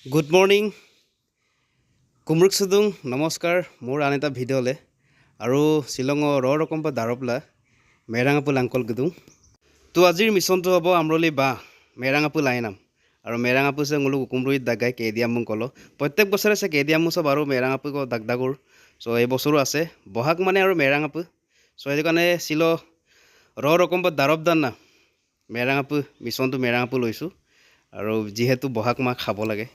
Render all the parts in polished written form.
Good morning কুমৰুক সুদুং নমস্কাৰ মোৰ আন এটা ভিডিঅ'লে আৰু শ্বিলঙৰ ৰকম্পা দাৰপলা মেৰাঙাপু লাংকল গুদুং তো আজিৰ মিছনটো হ'ব আমৰলি বা মেৰাঙাপু লাইনাম আৰু মেৰাঙাপু সে ngulu কুমৰুই দাগাই কেদিয়াম মুং কলো প্ৰত্যেক বছৰে সে কেদিয়াম মু সব আৰু মেৰাঙাপু কো দাগদাগুৰ সো এই বছৰো আছে বহাগ মানে আৰু মেৰাঙাপু সো এই কাৰণে শিলো ৰকম্পা দাৰপদান না মেৰাঙাপু মিছনটো মেৰাঙাপু লৈছো আৰু যেহেতু বহাগ মাহ খাব লাগে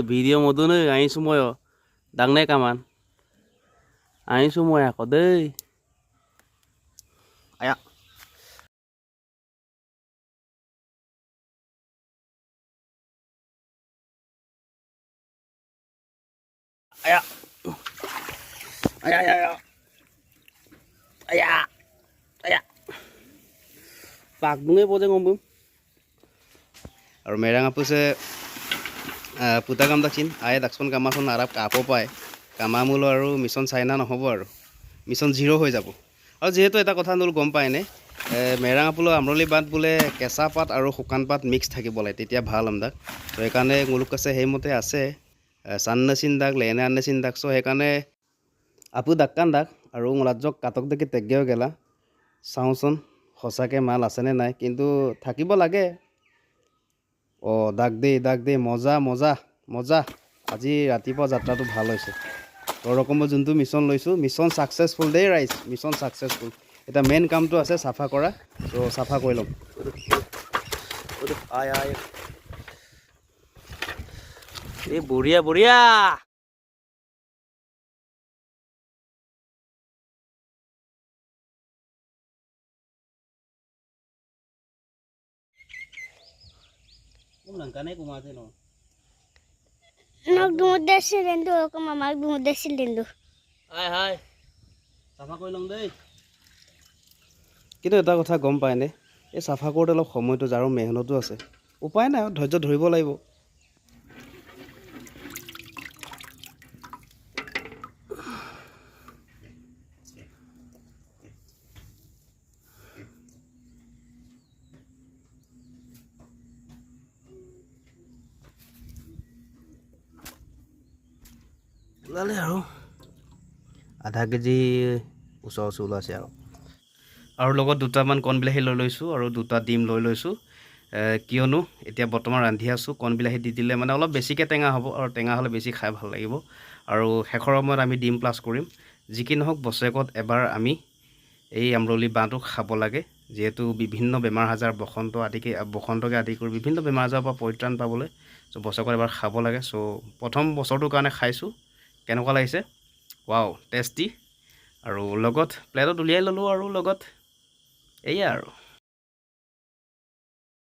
ভিডিঅ' মধুনে আহিছোঁ মই ডাঙনে কামান আহিছোঁ মই আকৌ দেই আয়া আয়া আয়া আয়া আয়া আয়া পাক দুঙে পজে গম আৰু মেৰাঙাপু সে পুতা কাম দাকচিন আয়ে দাকচোন কামাখন আৰাপ কাপো পায় কামামুলো আৰু মিছন চাইনা নহ'ব আৰু মিছন জিৰ' হৈ যাব আৰু যেহেতু এটা কথা নল গম পায়নে মেৰাঙাপুলো আমৰলি বাট বোলে কেঁচা পাত আৰু শুকান পাত মিক্স থাকিব লাগে তেতিয়া ভাল আমদাক তো সেইকাৰণে মুলুক আছে সেইমতে আছে চান্নাচিন দাক লেনে আন্নাচিন দাক চ' সেইকাৰণে আপু দাক্কান দাক আৰু ৰাজ্যক কাটক দেখি টেগেও গেলা চাওঁচোন সঁচাকৈ মাল আছেনে নাই কিন্তু থাকিব লাগে অঁ দাগ দেই মজা মজা মজা আজি ৰাতিপুৱা যাত্ৰাটো ভাল হৈছে ৰকম যোনটো মিছন লৈছোঁ মিছন ছাকচেছফুল দেই ৰাইজ মিছন ছাকচেছফুল এতিয়া মেইন কামটো আছে চাফা কৰা ত' চাফা কৰি ল'ম আয় আয় এই বঢ়িয়া বঢ়িয়া langkane kumate no Nak dumudda silindu ko mamag dumudda silindu. হাই হাই চাফা কৰি লওঁ দেই কিন্তু এটা কথা গম পায়নে এই চাফা কৰোঁতে অলপ সময়টো যায় আৰু মেহনতো আছে উপায় নাই ধৈৰ্য ধৰিব লাগিব ওলালে আৰু আধা কেজি ওচৰ ওলাইছে আৰু লগত দুটামান কণ বিলাহী লৈ লৈছোঁ আৰু দুটা ডিম লৈ লৈছোঁ কিয়নো এতিয়া বৰ্তমান ৰান্ধি আছোঁ কণ বিলাহী দি দিলে মানে অলপ বেছিকৈ টেঙা হ'ব আৰু টেঙা হ'লে বেছি খাই ভাল লাগিব আৰু শেষৰ সময়ত আমি ডিম প্লাছ কৰিম যি কি নহওক বছৰেকত এবাৰ আমি এই আমৰলি বাঁহটো খাব লাগে যিহেতু বিভিন্ন বেমাৰ আজাৰ বসন্তকে আদি কৰি বিভিন্ন বেমাৰ আজাৰৰ পৰা পৰিত্ৰাণ পাবলৈ চ' বছৰেকত এবাৰ খাব লাগে চ' প্ৰথম বছৰটোৰ কাৰণে খাইছোঁ কেনেকুৱা লাগিছে ৱাও টেষ্টি আৰু লগত প্লেটত উলিয়াই ল'লোঁ আৰু লগত এয়া আৰু